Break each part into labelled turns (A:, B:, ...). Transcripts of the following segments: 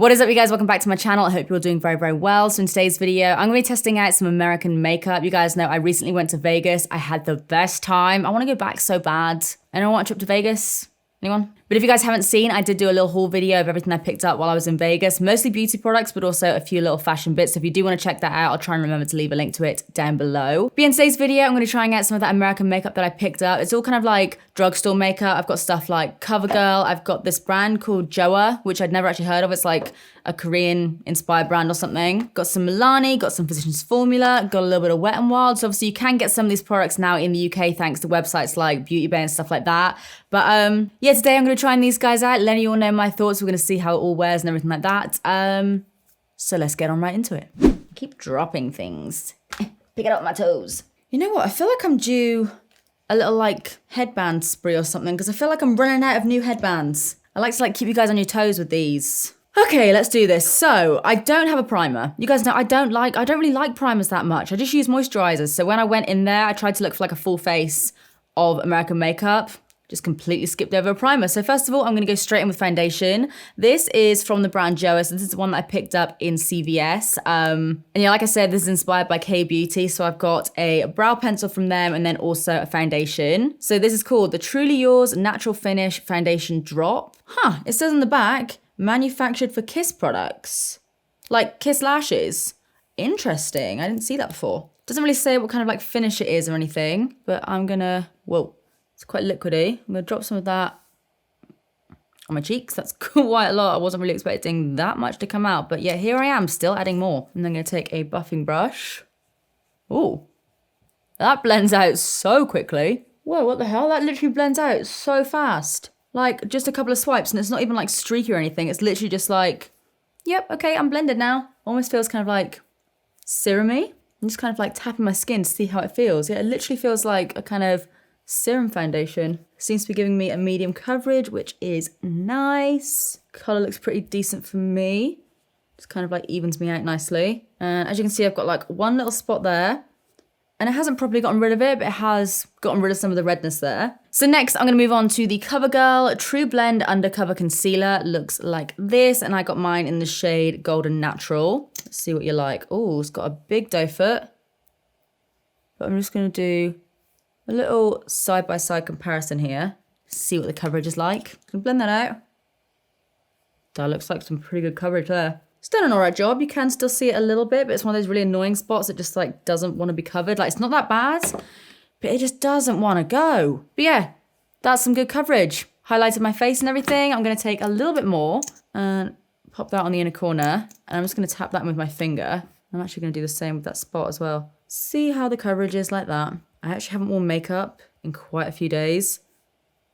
A: What is up, you guys? Welcome back to my channel. I hope you're all doing very, very well. So in today's video, I'm going to be testing out some American makeup. You guys know I recently went to Vegas. I had the best time. I want to go back so bad. Anyone want a trip to Vegas? Anyone? But if you guys haven't seen, I did do a little haul video of everything I picked up while I was in Vegas. Mostly beauty products, but also a few little fashion bits. So if you do want to check that out, I'll try and remember to leave a link to it down below. But in today's video, I'm going to try and get some of that American makeup that I picked up. It's all kind of like drugstore makeup. I've got stuff like CoverGirl. I've got this brand called Joa, which I'd never actually heard of. It's like a Korean inspired brand or something. Got some Milani, got some Physicians Formula, got a little bit of Wet n Wild. So obviously you can get some of these products now in the UK thanks to websites like Beauty Bay and stuff like that. But yeah, today I'm going to try these guys out, letting you all know my thoughts. We're going to see how it all wears and everything like that. So let's get on right into it. Keep dropping things. Pick it up with my toes. You know what? I feel like I'm due a little like headband spree or something because I feel like I'm running out of new headbands. I like to keep you guys on your toes with these. Okay, let's do this. So I don't have a primer. You guys know I don't really like primers that much. I just use moisturizers. So when I went in there, I tried to look for like a full face of American makeup. Just completely skipped over a primer. So first of all, I'm gonna go straight in with foundation. This is from the brand Joa. So this is the one that I picked up in CVS. And yeah, like I said, this is inspired by K-Beauty. So I've got a brow pencil from them and then also a foundation. So this is called the Truly Yours Natural Finish Foundation Drop. It says on the back, manufactured for Kiss products. Like Kiss lashes. Interesting, I didn't see that before. Doesn't really say what kind of like finish it is or anything, but I'm gonna, whoa. It's quite liquidy. I'm gonna drop some of that on my cheeks. That's quite a lot. I wasn't really expecting that much to come out, but yeah, here I am still adding more. And then I'm gonna take a buffing brush. Ooh, that blends out so quickly. Whoa, what the hell? That literally blends out so fast. Like just a couple of swipes and it's not even like streaky or anything. It's literally just like, yep, okay, I'm blended now. Almost feels kind of like serum-y. I'm just kind of like tapping my skin to see how it feels. Yeah, it literally feels like a kind of serum foundation. Seems to be giving me a medium coverage, which is nice. Color looks pretty decent for me. Just kind of like evens me out nicely. And as you can see, I've got like one little spot there. And it hasn't properly gotten rid of it, but it has gotten rid of some of the redness there. So next, I'm gonna move on to the CoverGirl True Blend Undercover Concealer. Looks like this, and I got mine in the shade Golden Natural. Let's see what you like. Oh, it's got a big doe foot. But I'm just gonna do a little side-by-side comparison here. See what the coverage is like. I'm gonna blend that out. That looks like some pretty good coverage there. It's done an alright job. You can still see it a little bit, but it's one of those really annoying spots that just like doesn't want to be covered. Like it's not that bad, but it just doesn't want to go. But yeah, that's some good coverage. Highlighted my face and everything. I'm gonna take a little bit more and pop that on the inner corner. And I'm just gonna tap that with my finger. I'm actually gonna do the same with that spot as well. See how the coverage is like that. I actually haven't worn makeup in quite a few days,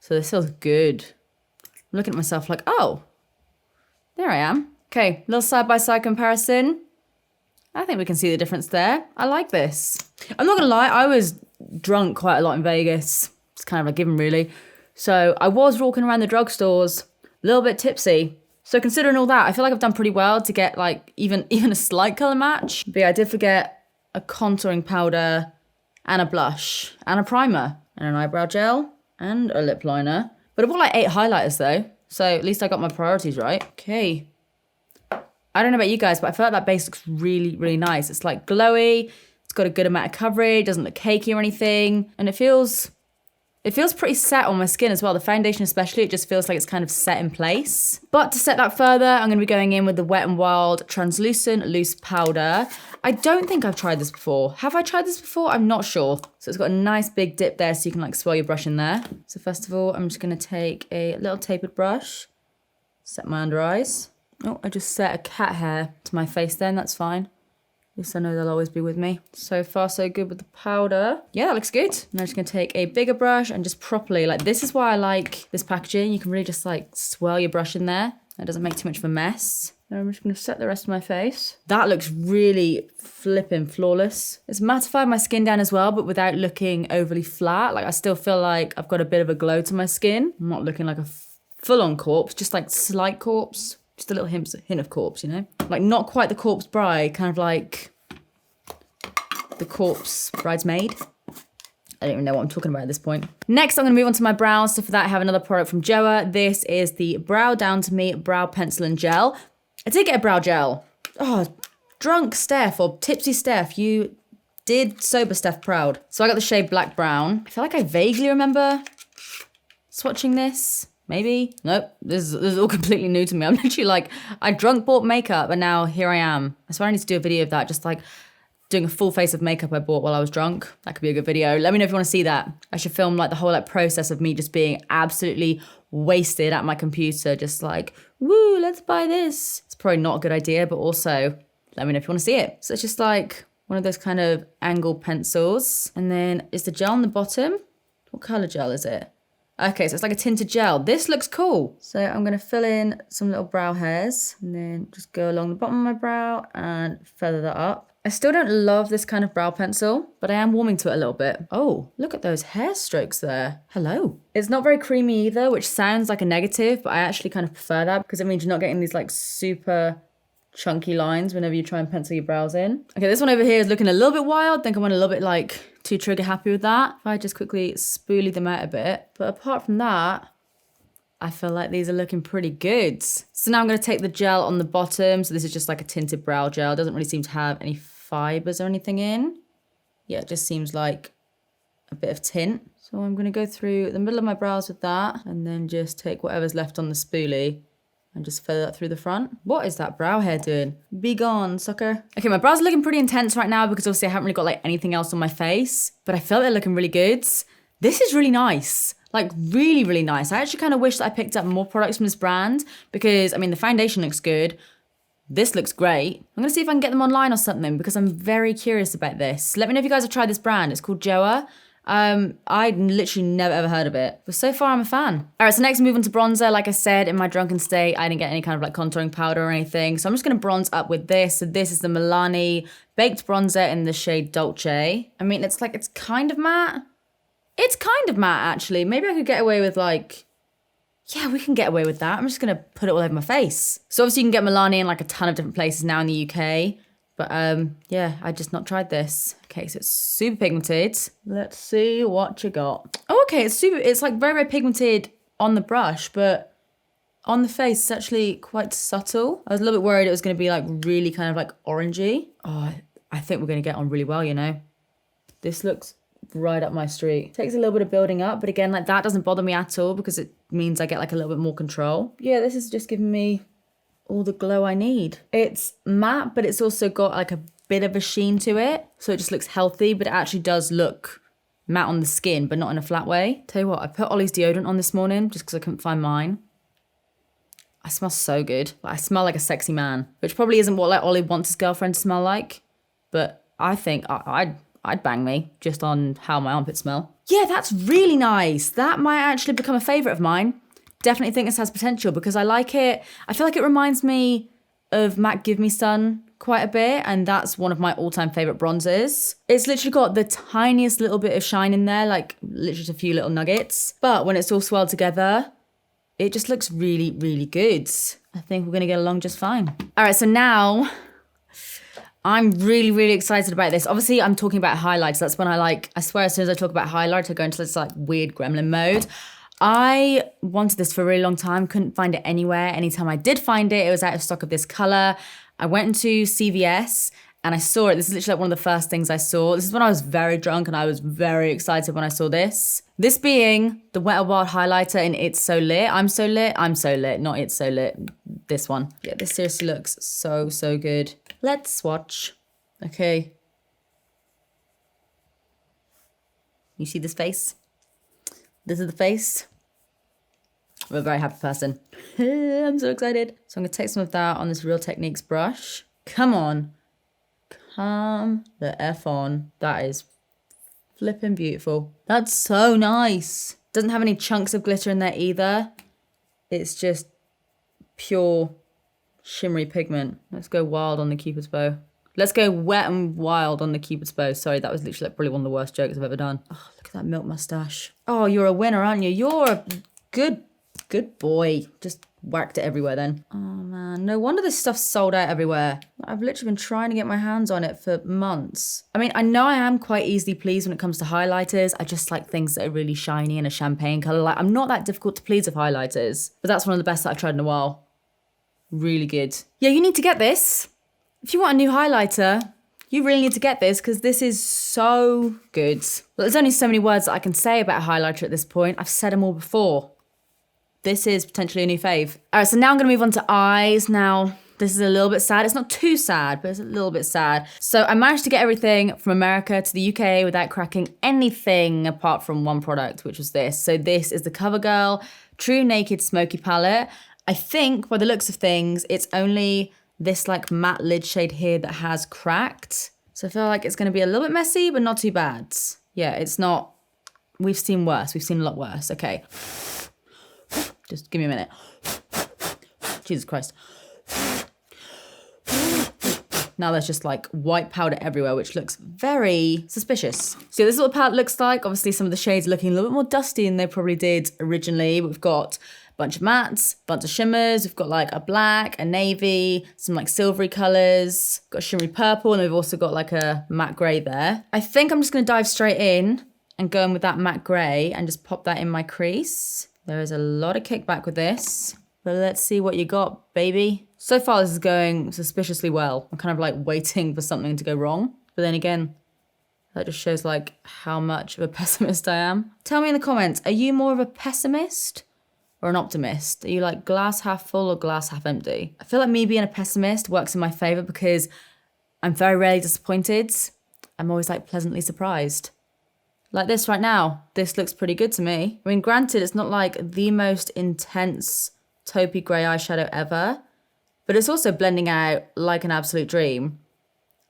A: so this feels good. I'm looking at myself like, oh, there I am. Okay, little side-by-side comparison. I think we can see the difference there. I like this. I'm not gonna lie, I was drunk quite a lot in Vegas. It's kind of a given, really. So I was walking around the drugstores, a little bit tipsy. So considering all that, I feel like I've done pretty well to get like even a slight color match. But yeah, I did forget a contouring powder, and a blush, and a primer, and an eyebrow gel, and a lip liner. But I bought like 8 highlighters though, so at least I got my priorities right. Okay. I don't know about you guys, but I feel like that base looks really, really nice. It's like glowy, it's got a good amount of coverage, doesn't look cakey or anything, and it feels pretty set on my skin as well. The foundation especially, it just feels like it's kind of set in place. But to set that further, I'm gonna be going in with the Wet n Wild Translucent Loose Powder. I don't think I've tried this before. Have I tried this before? I'm not sure. So it's got a nice big dip there so you can like swirl your brush in there. So first of all, I'm just gonna take a little tapered brush, set my under eyes. Oh, I just set a cat hair to my face then, that's fine. At least I know they'll always be with me. So far, so good with the powder. Yeah, that looks good. And I'm just gonna take a bigger brush and just properly, like this is why I like this packaging. You can really just like swirl your brush in there. That doesn't make too much of a mess. And I'm just gonna set the rest of my face. That looks really flipping flawless. It's mattified my skin down as well, but without looking overly flat. Like I still feel like I've got a bit of a glow to my skin. I'm not looking like a full-on corpse, just like slight corpse. Just a little hint of corpse, you know? Like not quite the corpse bride, kind of like the corpse bridesmaid. I don't even know what I'm talking about at this point. Next, I'm gonna move on to my brows. So for that, I have another product from Joa. This is the Brow Down to Me Brow Pencil and Gel. I did get a brow gel. Oh, drunk Steph or tipsy Steph, you did sober Steph proud. So I got the shade Black Brown. I feel like I vaguely remember swatching this. Maybe? Nope. This is all completely new to me. I'm literally like, I drunk bought makeup and now here I am. I swear I need to do a video of that, just like doing a full face of makeup I bought while I was drunk. That could be a good video. Let me know if you want to see that. I should film like the whole like process of me just being absolutely wasted at my computer, just like, woo, let's buy this. It's probably not a good idea, but also let me know if you want to see it. So it's just like one of those kind of angled pencils. And then is the gel on the bottom? What color gel is it? Okay, so it's like a tinted gel. This looks cool. So I'm gonna fill in some little brow hairs and then just go along the bottom of my brow and feather that up. I still don't love this kind of brow pencil, but I am warming to it a little bit. Oh, look at those hair strokes there. Hello. It's not very creamy either, which sounds like a negative, but I actually kind of prefer that because it means you're not getting these like super chunky lines whenever you try and pencil your brows in. Okay, this one over here is looking a little bit wild. I think I went a little bit like too trigger happy with that. If I just quickly spoolie them out a bit. But apart from that, I feel like these are looking pretty good. So now I'm going to take the gel on the bottom. So this is just like a tinted brow gel. It doesn't really seem to have any fibers or anything in. Yeah, it just seems like a bit of tint. So I'm going to go through the middle of my brows with that and then just take whatever's left on the spoolie and just feather that through the front. What is that brow hair doing? Be gone, sucker. Okay, my brows are looking pretty intense right now because obviously I haven't really got like anything else on my face, but I feel they're looking really good. This is really nice. Like really, really nice. I actually kind of wish that I picked up more products from this brand because, I mean, the foundation looks good. This looks great. I'm gonna see if I can get them online or something because I'm very curious about this. Let me know if you guys have tried this brand. It's called Joa. I'd literally never ever heard of it, but so far I'm a fan. All right, so next move on to bronzer. Like I said, in my drunken state, I didn't get any kind of like contouring powder or anything. So I'm just gonna bronze up with this. So this is the Milani Baked Bronzer in the shade Dolce. I mean, it's kind of matte. It's kind of matte actually. Maybe I could get away with like, yeah, we can get away with that. I'm just gonna put it all over my face. So obviously you can get Milani in like a ton of different places now in the UK. But yeah, I just not tried this. Okay, so it's super pigmented. Let's see what you got. Oh, okay, it's like very, very pigmented on the brush, but on the face, it's actually quite subtle. I was a little bit worried it was gonna be like really kind of like orangey. Oh, I think we're gonna get on really well, you know? This looks right up my street. Takes a little bit of building up, but again, like that doesn't bother me at all because it means I get like a little bit more control. Yeah, this is just giving me all the glow I need. It's matte, but it's also got like a bit of a sheen to it. So it just looks healthy, but it actually does look matte on the skin, but not in a flat way. Tell you what, I put Ollie's deodorant on this morning just because I couldn't find mine. I smell so good. I smell like a sexy man, which probably isn't what like Ollie wants his girlfriend to smell like, but I think I'd bang me just on how my armpits smell. Yeah, that's really nice. That might actually become a favorite of mine. Definitely think this has potential because I like it. I feel like it reminds me of MAC Give Me Sun quite a bit, and that's one of my all-time favorite bronzers. It's literally got the tiniest little bit of shine in there, like literally just a few little nuggets. But when it's all swirled together, it just looks really, really good. I think we're gonna get along just fine. All right, so now I'm really, really excited about this. Obviously, I'm talking about highlights. That's when I swear as soon as I talk about highlights, I go into this like weird gremlin mode. I wanted this for a really long time, couldn't find it anywhere. Anytime I did find it, it was out of stock of this color. I went into CVS and I saw it. This is literally like one of the first things I saw. This is when I was very drunk and I was very excited when I saw this. This being the Wet n Wild highlighter in It's So Lit. I'm so lit, not It's So Lit. This one. Yeah, this seriously looks so, so good. Let's swatch. Okay. You see this face? This is the face. I'm a very happy person. I'm so excited. So I'm gonna take some of that on this Real Techniques brush. Come on. Come the F on. That is flipping beautiful. That's so nice. Doesn't have any chunks of glitter in there either. It's just pure shimmery pigment. Let's go wild on the Cupid's bow. Let's go wet and wild on the Cupid's bow. Sorry, that was literally like probably one of the worst jokes I've ever done. Oh, look at that milk mustache. Oh, you're a winner, aren't you? You're a good boy. Just whacked it everywhere then. Oh man, no wonder this stuff's sold out everywhere. I've literally been trying to get my hands on it for months. I mean, I know I am quite easily pleased when it comes to highlighters. I just like things that are really shiny and a champagne color. Like, I'm not that difficult to please with highlighters, but that's one of the best that I've tried in a while. Really good. Yeah, you need to get this. If you want a new highlighter, you really need to get this because this is so good. Well, there's only so many words that I can say about a highlighter at this point. I've said them all before. This is potentially a new fave. All right, so now I'm gonna move on to eyes. Now, this is a little bit sad. It's not too sad, but it's a little bit sad. So I managed to get everything from America to the UK without cracking anything apart from one product, which was this. So this is the CoverGirl True Naked Smoky Palette. I think by the looks of things, it's only this like matte lid shade here that has cracked. So I feel like it's gonna be a little bit messy, but not too bad. Yeah, it's not, we've seen worse. We've seen a lot worse. Okay. Just give me a minute. Jesus Christ. Now there's just like white powder everywhere, which looks very suspicious. So this is what the palette looks like. Obviously some of the shades are looking a little bit more dusty than they probably did originally. But we've got a bunch of mattes, bunch of shimmers. We've got like a black, a navy, some like silvery colors, got a shimmery purple, and we've also got like a matte gray there. I think I'm just gonna dive straight in and go in with that matte gray and just pop that in my crease. There is a lot of kickback with this, but let's see what you got, baby. So far, this is going suspiciously well. I'm kind of like waiting for something to go wrong. But then again, that just shows like how much of a pessimist I am. Tell me in the comments, are you more of a pessimist or an optimist? Are you like glass half full or glass half empty? I feel like me being a pessimist works in my favor because I'm very rarely disappointed. I'm always like pleasantly surprised. Like this right now, this looks pretty good to me. I mean, granted, it's not like the most intense taupey grey eyeshadow ever, but it's also blending out like an absolute dream.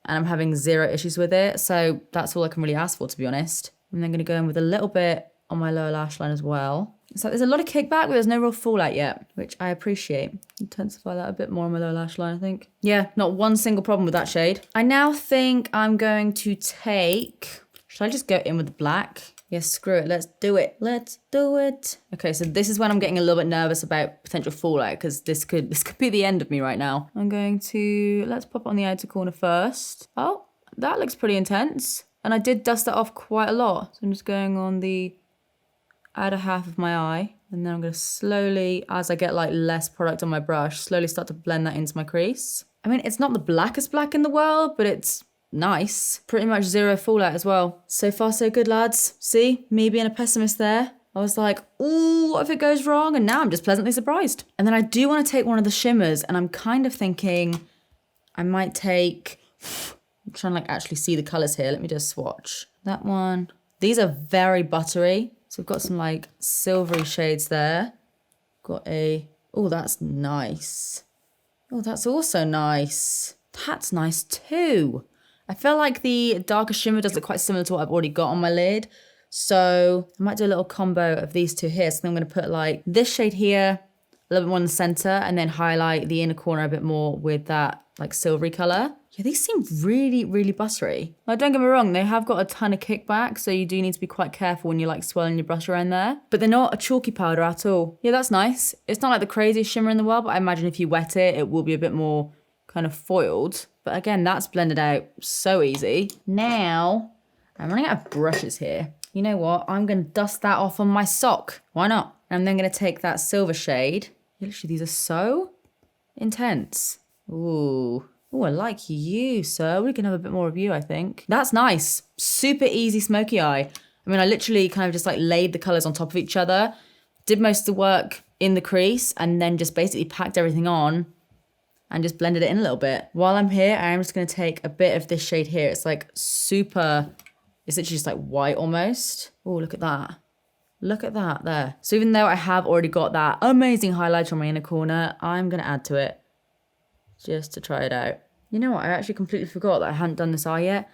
A: And I'm having zero issues with it, so that's all I can really ask for, to be honest. And then I'm gonna go in with a little bit on my lower lash line as well. So there's a lot of kickback, but there's no real fallout yet, which I appreciate. Intensify that a bit more on my lower lash line, I think. Yeah, not one single problem with that shade. I now think I'm going to take... Should I just go in with the black? Yes, screw it. Let's do it. Let's do it. Okay, so this is when I'm getting a little bit nervous about potential fallout because this could be the end of me right now. I'm going to, let's pop it on the outer corner first. Oh, that looks pretty intense. And I did dust that off quite a lot. So I'm just going on the outer half of my eye. And then I'm going to slowly, as I get like less product on my brush, slowly start to blend that into my crease. I mean, it's not the blackest black in the world, but it's nice. Pretty much zero fallout as well. So far, so good, lads. See, me being a pessimist there. I was like, ooh, what if it goes wrong? And now I'm just pleasantly surprised. And then I do want to take one of the shimmers, and I'm kind of thinking I might take, I'm trying to like actually see the colors here. Let me just swatch. That one. These are very buttery. So we've got some like silvery shades there. Got a, oh, that's nice. Oh, that's also nice. That's nice too. I feel like the darker shimmer does look quite similar to what I've already got on my lid. So I might do a little combo of these two here. So then I'm going to put like this shade here, a little bit more in the center, and then highlight the inner corner a bit more with that like silvery color. Yeah, these seem really, really buttery. Like, don't get me wrong, they have got a ton of kickback, so you do need to be quite careful when you're like swirling your brush around there. But they're not a chalky powder at all. Yeah, that's nice. It's not like the craziest shimmer in the world, but I imagine if you wet it, it will be a bit more kind of foiled. But again, that's blended out so easy. Now, I'm running out of brushes here. You know what? I'm going to dust that off on my sock. Why not? And I'm then going to take that silver shade. Literally, these are so intense. Ooh. Oh, I like you, sir. We can have a bit more of you, I think. That's nice. Super easy smoky eye. I mean, I literally kind of just like laid the colors on top of each other, did most of the work in the crease, and then just basically packed everything on and just blended it in a little bit. While I'm here, I am just going to take a bit of this shade here. It's like super, it's literally just like white almost. Oh, look at that. Look at that there. So even though I have already got that amazing highlighter on my inner corner, I'm going to add to it just to try it out. You know what? I actually completely forgot that I hadn't done this eye yet.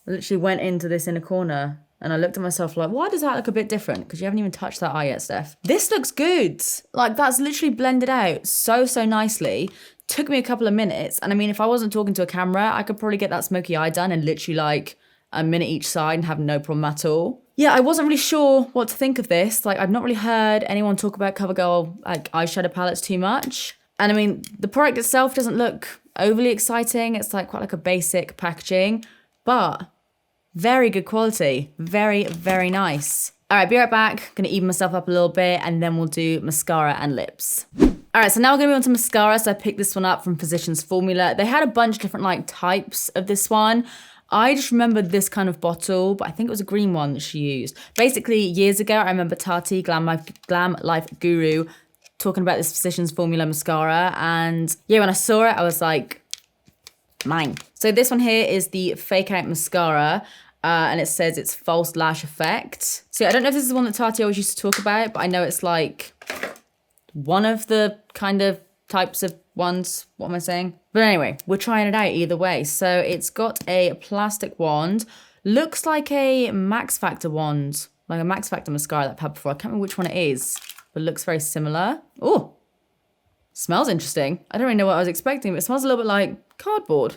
A: I literally went into this inner corner and I looked at myself like, why does that look a bit different? Because you haven't even touched that eye yet, Steph. This looks good. Like, that's literally blended out so nicely. Took me a couple of minutes. And I mean, if I wasn't talking to a camera, I could probably get that smoky eye done in literally like a minute each side and have no problem at all. Yeah, I wasn't really sure what to think of this. Like, I've not really heard anyone talk about CoverGirl like eyeshadow palettes too much. And I mean, the product itself doesn't look overly exciting. It's like quite like a basic packaging, but very good quality. Very, very nice. All right, be right back. Gonna even myself up a little bit and then we'll do mascara and lips. All All right, so now we're gonna move on to mascara. So I picked this one up from Physicians Formula. They had a bunch of different like types of this one. I just remember this kind of bottle, but I think it was a green one that she used. Basically, years ago, I remember Tati, Glam Life Guru, talking about this Physicians Formula mascara. And yeah, when I saw it, I was like, mine. So this one here is the Fake Out Mascara. And it says it's false lash effect. So I don't know if this is the one that Tati always used to talk about, but I know it's like one of the kind of types of ones. What am I saying? But anyway, we're trying it out either way. So it's got a plastic wand. Looks like a Max Factor wand, like a Max Factor mascara that I've had before. I can't remember which one it is, but it looks very similar. Oh, smells interesting. I don't really know what I was expecting, but it smells a little bit like cardboard.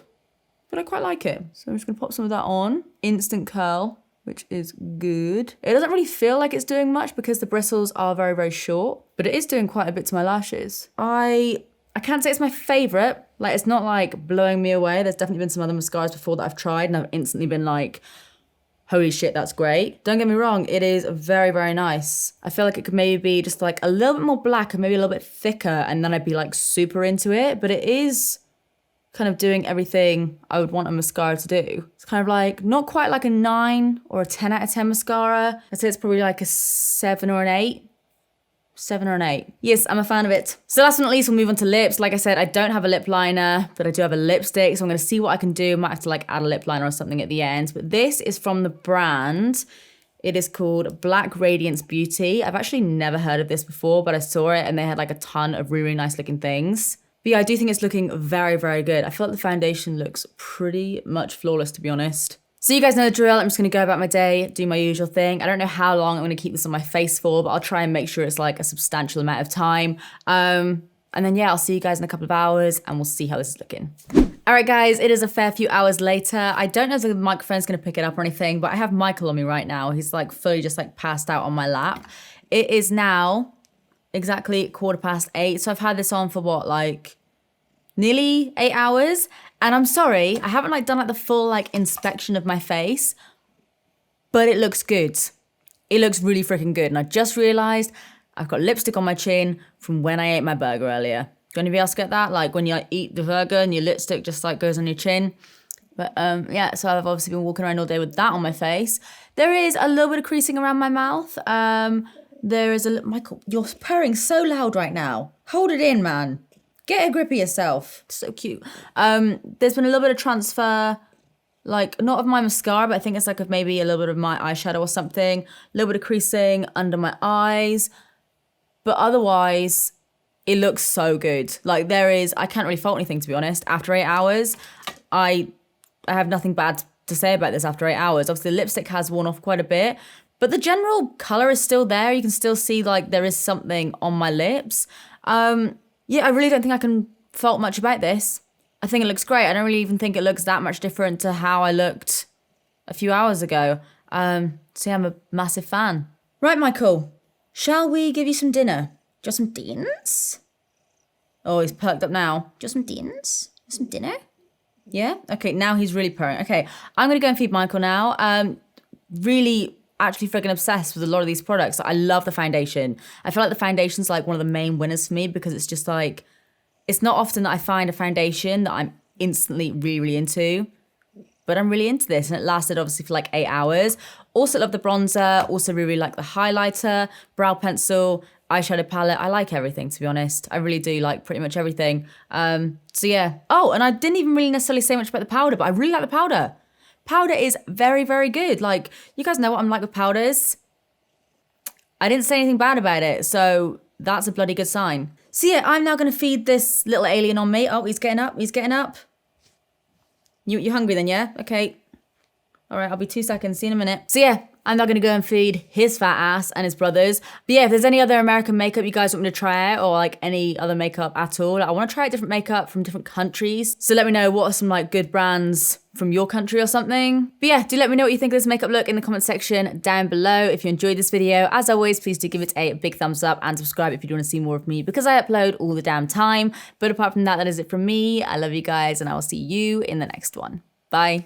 A: But I quite like it. So I'm just gonna pop some of that on. Instant curl, which is good. It doesn't really feel like it's doing much because the bristles are very, very short, but it is doing quite a bit to my lashes. I can't say it's my favorite. Like, it's not like blowing me away. There's definitely been some other mascaras before that I've tried and I've instantly been like, holy shit, that's great. Don't get me wrong, it is very, very nice. I feel like it could maybe be just like a little bit more black and maybe a little bit thicker and then I'd be like super into it, but it is kind of doing everything I would want a mascara to do. It's kind of like, not quite like a 9 or a 10 out of 10 mascara. I'd say it's probably like a 7 or an 8. 7 or an 8. Yes, I'm a fan of it. So last but not least, we'll move on to lips. Like I said, I don't have a lip liner, but I do have a lipstick. So I'm gonna see what I can do. Might have to like add a lip liner or something at the end. But this is from the brand. It is called Black Radiance Beauty. I've actually never heard of this before, but I saw it and they had like a ton of really, really nice looking things. But yeah, I do think it's looking very, very good. I feel like the foundation looks pretty much flawless, to be honest. So you guys know the drill. I'm just gonna go about my day, do my usual thing. I don't know how long I'm gonna keep this on my face for, but I'll try and make sure it's like a substantial amount of time. And then yeah, I'll see you guys in a couple of hours and we'll see how this is looking. All right, guys, it is a fair few hours later. I don't know if the microphone's gonna pick it up or anything, but I have Michael on me right now. He's like fully just like passed out on my lap. It is now exactly 8:15. So I've had this on for what, like nearly 8 hours? And I'm sorry, I haven't like done like the full like inspection of my face, but it looks good. It looks really freaking good. And I just realized I've got lipstick on my chin from when I ate my burger earlier. Do anybody else get that? Like when you like, eat the burger and your lipstick just like goes on your chin. But yeah, so I've obviously been walking around all day with that on my face. There is a little bit of creasing around my mouth. There is a, Michael, you're purring so loud right now. Hold it in, man. Get a grip of yourself. So cute. There's been a little bit of transfer, like not of my mascara, but I think it's like of maybe a little bit of my eyeshadow or something. A little bit of creasing under my eyes. But otherwise, it looks so good. Like there is, I can't really fault anything, to be honest. After 8 hours, I have nothing bad to say about this after 8 hours. Obviously, the lipstick has worn off quite a bit, but the general color is still there. You can still see like there is something on my lips. Yeah, I really don't think I can fault much about this. I think it looks great. I don't really even think it looks that much different to how I looked a few hours ago. So yeah, I'm a massive fan. Right, Michael, shall we give you some dinner? Just some dinners? Oh, he's perked up now. Just some dinners? Some dinner? Yeah? Okay, now he's really purring. Okay, I'm gonna go and feed Michael now. Really actually freaking obsessed with a lot of these products. I love the foundation. I feel like the foundation's like one of the main winners for me because it's just like, it's not often that I find a foundation that I'm instantly really, really into, but I'm really into this. And it lasted obviously for like 8 hours. Also love the bronzer, also really like the highlighter, brow pencil, eyeshadow palette. I like everything, to be honest. I really do like pretty much everything. So yeah. Oh, and I didn't even really necessarily say much about the powder, but I really like the powder. Powder is very, very good. Like, you guys know what I'm like with powders. I didn't say anything bad about it, so that's a bloody good sign. So yeah, I'm now going to feed this little alien on me. Oh, he's getting up. He's getting up. You're hungry then, yeah? Okay. All right, I'll be 2 seconds. See you in a minute. So yeah, I'm now going to go and feed his fat ass and his brothers. But yeah, if there's any other American makeup you guys want me to try out or like any other makeup at all, I want to try out different makeup from different countries. So let me know what are some like good brands from your country or something. But yeah, do let me know what you think of this makeup look in the comment section down below. If you enjoyed this video, as always, please do give it a big thumbs up and subscribe if you do want to see more of me because I upload all the damn time. But apart from that, that is it from me. I love you guys and I will see you in the next one. Bye.